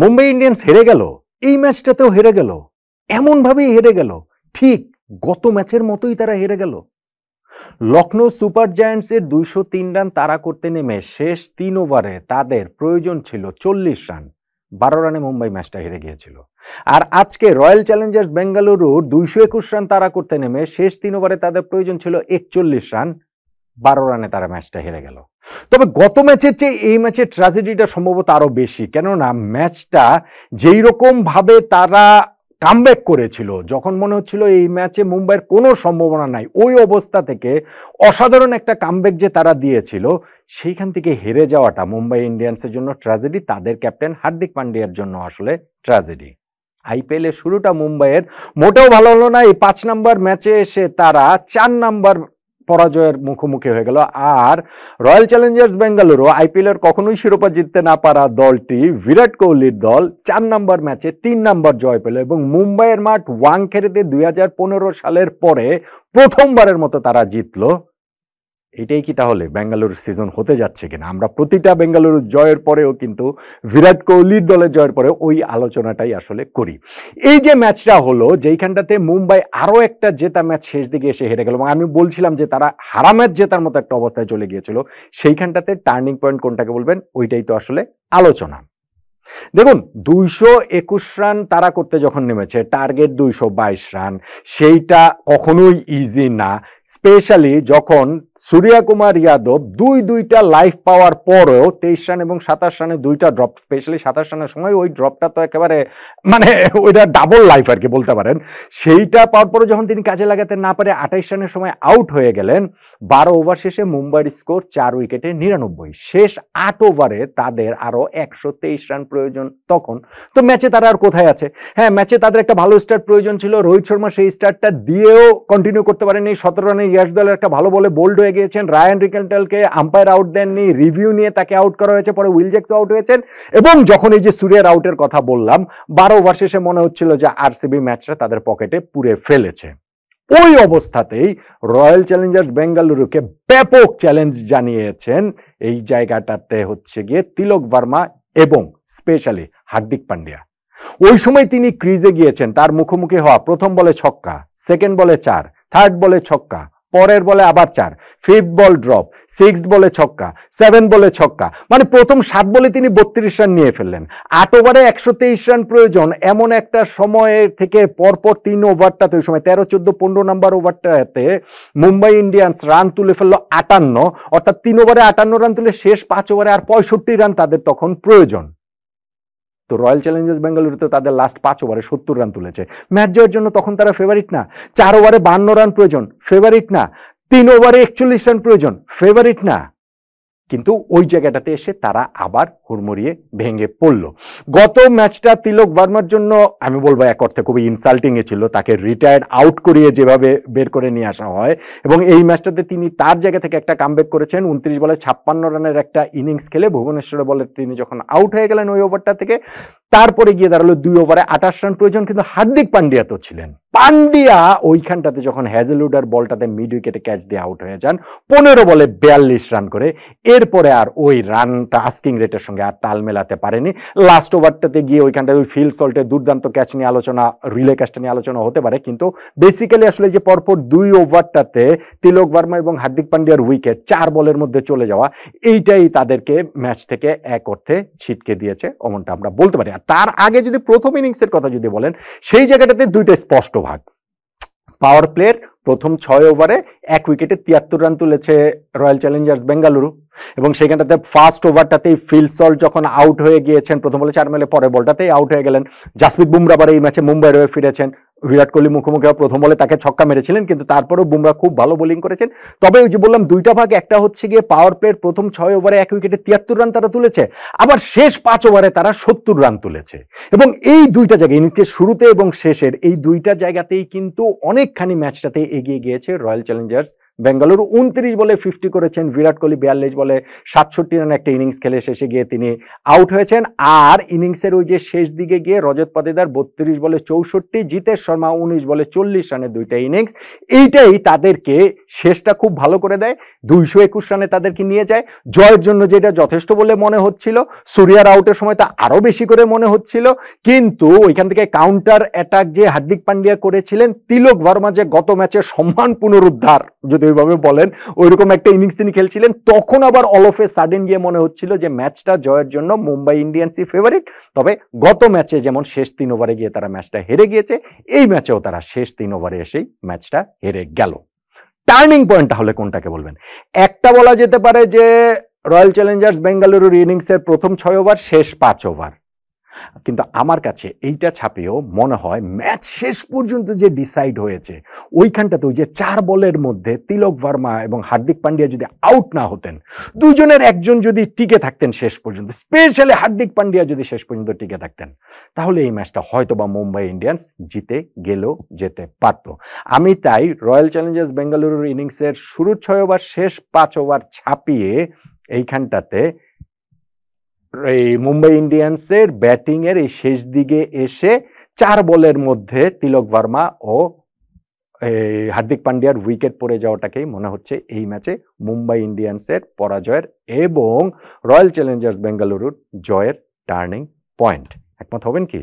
Mumbai Indians হেরে গেল, এই ম্যাচটাতেও হেরে গেল, এমনভাবেই হেরে গেল, ঠিক গত ম্যাচের মতোই তারা হেরে গেল। লখনৌ সুপার জায়ান্টসের 203 রান তাড়া করতে নেমে শেষ 3 ওভারে তাদের প্রয়োজন ছিল 40 রান, 12 রানে মুম্বাই ম্যাচটা হেরে গিয়েছিল। আর আজকে রয়্যাল চ্যালেঞ্জার্স বেঙ্গালুরুর 221 রান তাড়া করতে নেমে শেষ 3 ওভারে তাদের প্রয়োজন ছিল 41 রান, 12 রানে তারা ম্যাচটা হেরে গেল। তবে গত ম্যাচের চেয়ে এই ম্যাচের ট্র্যাজেডিটা সম্ভবত আরো বেশি, কেননা ম্যাচটা যেই রকম ভাবে তারা কামব্যাক করেছিল, যখন মনে হচ্ছিল এই ম্যাচে মুম্বাইয়ের কোনো সম্ভাবনা নাই, ওই অবস্থা থেকে অসাধারণ একটা কামব্যাক যে তারা দিয়েছিল, সেইখান থেকে হেরে যাওয়াটা মুম্বাই ইন্ডিয়ান্সের জন্য ট্র্যাজেডি, তাদের ক্যাপ্টেন হার্দিক পান্ডিয়ার জন্য আসলে ট্র্যাজেডি। আইপিএল এর শুরুটা মুম্বাইয়ের মোটেও ভালো হলো না। এই 5 নাম্বার ম্যাচে এসে তারা 4 নাম্বার পরাজয়ের মুখোমুখি হয়ে গেল। আর রয়্যাল চ্যালেঞ্জার্স বেঙ্গালুরু আইপিএল এর কখনোই শিরোপা জিততে না পারা দলটি, বিরাট কোহলির দল, 4 নাম্বার ম্যাচে 3 নাম্বার জয় পেল এবং মুম্বাইয়ের মাঠ ওয়াংখেড়েতে 2015 সালের পরে প্রথমবারের মতো তারা জিতলো। এটাই কি তাহলে বেঙ্গালুরু সিজন হতে যাচ্ছে কিনা? আমরা প্রতিটা বেঙ্গালুরু জয়ের পরেও কিন্তু বিরাট কোহলির দলের জয়ের পরে ওই আলোচনাটাই আসলে করি। এই যে ম্যাচটা হলো, যেইখানটাতে মুম্বাই আরো একটা জেতা ম্যাচ শেষ দিকে এসে হেরে গেল, এবং আমি বলছিলাম যে তারা হারা ম্যাচ জেতার মতো একটা অবস্থায় চলে গিয়েছিল, সেইখানটাতে টার্নিং পয়েন্ট কোনটাকে বলবেন, ওইটাই তো আসলে আলোচনা। দেখুন, 221 রান তারা করতে যখন নেমেছে, টার্গেট 222 রান, সেইটা কখনোই ইজি না, স্পেশালি যখন সূর্যা কুমার যাদব দুইটা লাইফ পাওয়ার পরেও 23 রান এবং 27 রানে দুইটা ড্রপ, স্পেশালি 27 রানের সময় ওই ড্রপটা তো একেবারে মানে ওইটা ডাবল লাইফ আর কি বলতে পারেন, সেইটা পাওয়ার পরে যখন তিনি কাজে লাগাতে না পারে 28 রানের সময় আউট হয়ে গেলেন। 12 ওভার শেষে মুম্বাইয়ের স্কোর 4 উইকেটে 99। শেষ 8 ওভারে তাদের আরো 123 রান প্রয়োজন তখন। তো ম্যাচে তারা আর কোথায় আছে? হ্যাঁ, ম্যাচে তাদের একটা ভালো স্টার্ট প্রয়োজন ছিল, রোহিত শর্মা সেই স্টার্টটা দিয়েও কন্টিনিউ করতে পারেনি। 17 রানে ইয়াশ দলের একটা ভালো বলে বোল্ড হয়ে গিয়েছেন, রায়ান রিকেলটেলকে আম্পায়ার আউট দেননি, রিভিউ নিয়ে তাকে আউট করা হয়েছে, পরে উইল জ্যাকস আউট হয়েছেন। এবং যখন এই যে সূর্যের আউটের কথা বললাম, 12 ওভার শেষে মনে হচ্ছিল যে আরসিবি ম্যাচটা তাদের পকেটে পুরে ফেলেছে। ওই অবস্থাতেই রয়্যাল চ্যালেঞ্জার্স বেঙ্গালুরুকে ব্যাপক চ্যালেঞ্জ জানিয়েছেন এই জায়গাটাতে হচ্ছে গিয়ে তিলক ভার্মা এবং স্পেশালি হার্দিক পান্ডিয়া। ওই সময় তিনি ক্রিজে গিয়েছেন, তার মুখোমুখি হওয়া প্রথম বলে ছক্কা, সেকেন্ড বলে 4, থার্ড বলে ছক্কা, পরের বলে আবার 4, ফিফথ বল ড্রপ, সিক্সথ বলে ছক্কা, 7 বলে ছক্কা, মানে প্রথম 7 বলে তিনি 32 রান নিয়ে ফেললেন। 8 ওভারে 123 রান প্রয়োজন, এমন একটা সময়ে থেকে পরপর 3 ওভারটাতে, ওই সময় 13, 14, 15 নাম্বার ওভারটাতে মুম্বাই ইন্ডিয়ান্স রান তুলে ফেললো 58, অর্থাৎ 3 ওভারে 58 রান তুলে শেষ 5 ওভারে আর 65 রান তাদের তখন প্রয়োজন। তো রয়্যাল চ্যালেঞ্জার্স বেঙ্গালুরুতে তাদের লাস্ট 5 ওভারে 70 রান তুলেছে, ম্যাচ জয়ের জন্য তখন তারা ফেভারিট না। 4 ওভারে 52 রান প্রয়োজন, ফেভারিট না। 3 ওভারে 41 রান প্রয়োজন, ফেভারিট না। কিন্তু ওই জায়গাটাতে এসে তারা আবার হুড়মুড়িয়ে ভেঙে পড়ল। গত ম্যাচটা তিলক ভার্মার জন্য আমি বলবো এক অর্থে খুবই ইনসাল্টিং এ ছিল, তাকে রিটায়ার্ড আউট করিয়ে যেভাবে বের করে নিয়ে আসা হয়, এবং এই ম্যাচটাতে তিনি তার জায়গা থেকে একটা কামব্যাক করেছেন। 29 বলে 56 রানের একটা ইনিংস খেলে ভুবনেশ্বরে বলে তিনি যখন আউট হয়ে গেলেন ওই ওভারটা থেকে, তারপরে গিয়ে দাঁড়ালো 2 ওভারে 28 রান প্রয়োজন। কিন্তু হার্দিক পান্ডিয়া তো ছিলেন, পান্ডিয়া ওইখানটাতে যখন হ্যাজেলউডের বলটাতে মিড উইকেটে ক্যাচ দিয়ে আউট হয়ে যান 15 বলে 42 রান করে, এরপরে আর ওই রানটা আস্কিং রেটের সঙ্গে আর তাল মেলাতে পারেনি। লাস্ট ওভারটাতে গিয়ে ওইখানটাতে ওই ফিল সল্টের দুর্দান্ত ক্যাচ নিয়ে আলোচনা, রিলে ক্যাচটা নিয়ে আলোচনা হতে পারে, কিন্তু বেসিক্যালি আসলে যে পরপর 2 ওভারটাতে তিলক ভার্মা এবং হার্দিক পান্ডিয়ার উইকেট 4 বলের মধ্যে চলে যাওয়া, এইটাই তাদেরকে ম্যাচ থেকে এক অর্থে ছিটকে দিয়েছে, এমনটা আমরা বলতে পারি। আর তার আগে যদি প্রথম ইনিংসের কথা যদি বলেন, সেই জায়গাটাতে দুইটা স্পষ্ট ভাগ। পাওয়ার প্লের প্রথম 6 ওভারে 1 উইকেটে 73 রান তুলেছে রয়্যাল চ্যালেঞ্জার্স বেঙ্গালুরু, এবং সেখানটাতে ফার্স্ট ওভারটাতেই ফিল সল্ট যখন আউট হয়ে গিয়েছেন, প্রথম বলে 4 মেলে পরের বলটাতেই আউট হয়ে গেলেন। জাসপ্রীত বুমরা আবার এই ম্যাচে মুম্বাইয়ের হয়ে ফিরেছেন, বিরাট কোহলি মুখোমুখি প্রথম বলে তাকে ছক্কা মেরেছিলেন, কিন্তু তারপরেও বুমরা খুব ভালো বোলিং করেছেন। তবে ওই যে বললাম দুইটা ভাগ, একটা হচ্ছে গিয়ে পাওয়ার প্লের প্রথম 6 ওভারে 1 উইকেটে 73 রান তারা তুলেছে, আবার শেষ 5 ওভারে তারা 70 রান তুলেছে। এবং এই দুইটা জায়গায়, ইনিংসের শুরুতে এবং শেষের এই দুইটা জায়গাতেই কিন্তু অনেকখানি ম্যাচটাতে এগিয়ে গিয়েছে রয়্যাল চ্যালেঞ্জার্স বেঙ্গালুরু 29 বলে 50 করেছেন, বিরাট কোহলি 42 বলে 67 রান একটা ইনিংস খেলে শেষে গিয়ে তিনি আউট হয়েছেন। আর ইনিংসের ওই যে শেষ দিকে গিয়ে রজত পাটিদার 32 বলে 64, জিতেশ শর্মা 19 বলে 40 রানের দুইটা ইনিংস, এইটাই তাদেরকে শেষটা খুব ভালো করে দেয়, 221 রানে তাদেরকে নিয়ে যায় জয়ের জন্য, যেটা যথেষ্ট বলে মনে হচ্ছিল। সূর্যার আউটের সময় তা আরো বেশি করে মনে হচ্ছিল, কিন্তু ওইখান থেকে কাউন্টার অ্যাটাক যে হার্দিক পান্ডিয়া করেছিলেন, তিলক ভার্মা যে গত ম্যাচে সম্মান পুনরুদ্ধার যদি ওইভাবে বলেন ওইরকম একটা ইনিংস তিনি খেলছিলেন, তখন আবার অল অফ এ সাডেন গিয়ে মনে হচ্ছিল যে ম্যাচটা জয়ের জন্য মুম্বাই ইন্ডিয়ান্সই ফেভারিট। তবে গত ম্যাচে যেমন শেষ 3 ওভারে গিয়ে তারা ম্যাচটা হেরে গিয়েছে, এই ম্যাচেও তারা শেষ 3 ওভারে এসেই ম্যাচটা হেরে গেল। টার্নিং পয়েন্ট তাহলে কোনটাকে বলবেন? একটা বলা যেতে পারে যে রয়্যাল চ্যালেঞ্জার্স বেঙ্গালুরুর ইনিংসের প্রথম 6 ওভার, শেষ 5 ওভার। কিন্তু আমার কাছে এইটা ছাপিয়েও মনে হয় ম্যাচ শেষ পর্যন্ত যে ডিসাইড হয়েছে, ওইখানটাতে ওই যে 4 বলের মধ্যে তিলক ভার্মা এবং হার্দিক পান্ডিয়া যদি আউট না হতেন, দুজনের একজন যদি টিকে থাকতেন শেষ পর্যন্ত, স্পেশালি হার্দিক পান্ডিয়া যদি শেষ পর্যন্ত টিকে থাকতেন, তাহলে এই ম্যাচটা হয়তো বা মুম্বাই ইন্ডিয়ান্স জিতে গেলেও যেতে পারত। আমি তাই রয়্যাল চ্যালেঞ্জার্স বেঙ্গালুরুর ইনিংসের শুরুর 6 ওভার, শেষ 5 ওভার ছাপিয়ে এইখানটাতে এই মুম্বাই ইন্ডিয়ান্সের ব্যাটিং এর এই শেষ দিকে এসে 4 বলের মধ্যে তিলক ভার্মা ও হার্দিক পান্ডিয়ার উইকেট পড়ে যাওয়াটাকেই মনে হচ্ছে এই ম্যাচে মুম্বাই ইন্ডিয়ান্সের পরাজয়ের এবং রয়্যাল চ্যালেঞ্জার্স বেঙ্গালুরুর জয়ের টার্নিং পয়েন্ট। একমত হবেন কি?